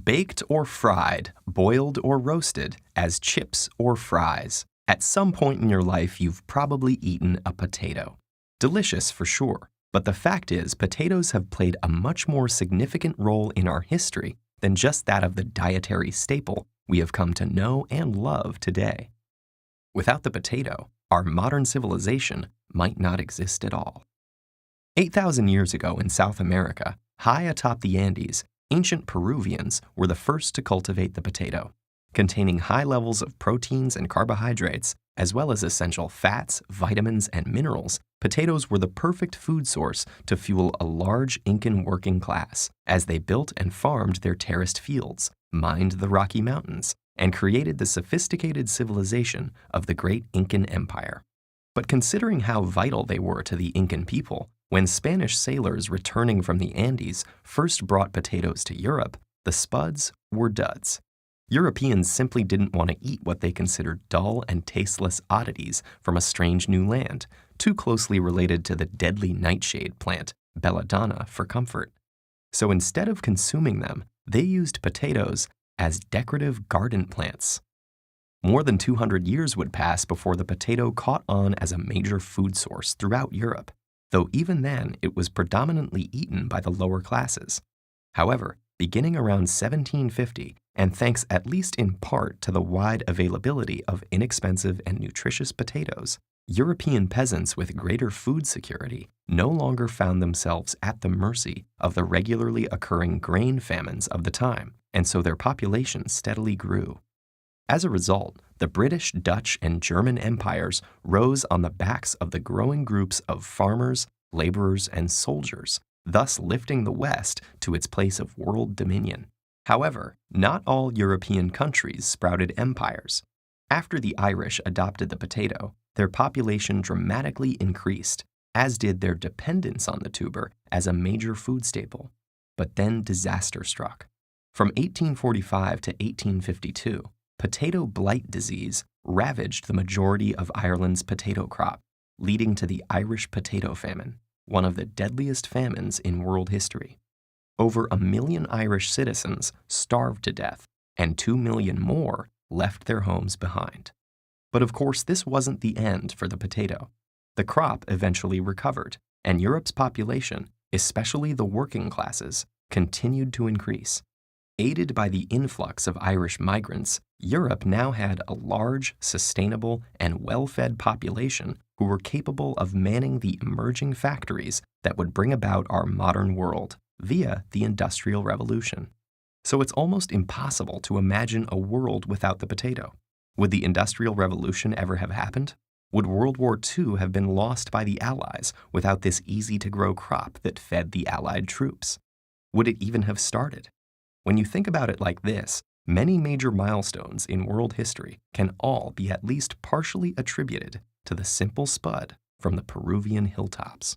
Baked or fried, boiled or roasted, as chips or fries. At some point in your life, you've probably eaten a potato. Delicious for sure, but the fact is, potatoes have played a much more significant role in our history than just that of the dietary staple we have come to know and love today. Without the potato, our modern civilization might not exist at all. 8,000 years ago in South America, high atop the Andes, ancient Peruvians were the first to cultivate the potato. Containing high levels of proteins and carbohydrates, as well as essential fats, vitamins, and minerals, potatoes were the perfect food source to fuel a large Incan working class as they built and farmed their terraced fields, mined the Rocky Mountains, and created the sophisticated civilization of the great Incan Empire. But considering how vital they were to the Incan people, when Spanish sailors returning from the Andes first brought potatoes to Europe, the spuds were duds. Europeans simply didn't want to eat what they considered dull and tasteless oddities from a strange new land, too closely related to the deadly nightshade plant, belladonna, for comfort. So instead of consuming them, they used potatoes as decorative garden plants. More than 200 years would pass before the potato caught on as a major food source throughout Europe, though even then it was predominantly eaten by the lower classes. However, beginning around 1750, and thanks at least in part to the wide availability of inexpensive and nutritious potatoes, European peasants with greater food security no longer found themselves at the mercy of the regularly occurring grain famines of the time, and so their population steadily grew. As a result, the British, Dutch, and German empires rose on the backs of the growing groups of farmers, laborers, and soldiers, thus lifting the West to its place of world dominion. However, not all European countries sprouted empires. After the Irish adopted the potato, their population dramatically increased, as did their dependence on the tuber as a major food staple. But then disaster struck. From 1845 to 1852, potato blight disease ravaged the majority of Ireland's potato crop, leading to the Irish potato famine, one of the deadliest famines in world history. Over 1 million Irish citizens starved to death, and 2 million more left their homes behind. But of course, this wasn't the end for the potato. The crop eventually recovered, and Europe's population, especially the working classes, continued to increase. Aided by the influx of Irish migrants, Europe now had a large, sustainable, and well-fed population who were capable of manning the emerging factories that would bring about our modern world via the Industrial Revolution. So it's almost impossible to imagine a world without the potato. Would the Industrial Revolution ever have happened? Would World War II have been lost by the Allies without this easy-to-grow crop that fed the Allied troops? Would it even have started? When you think about it like this, many major milestones in world history can all be at least partially attributed to the simple spud from the Peruvian hilltops.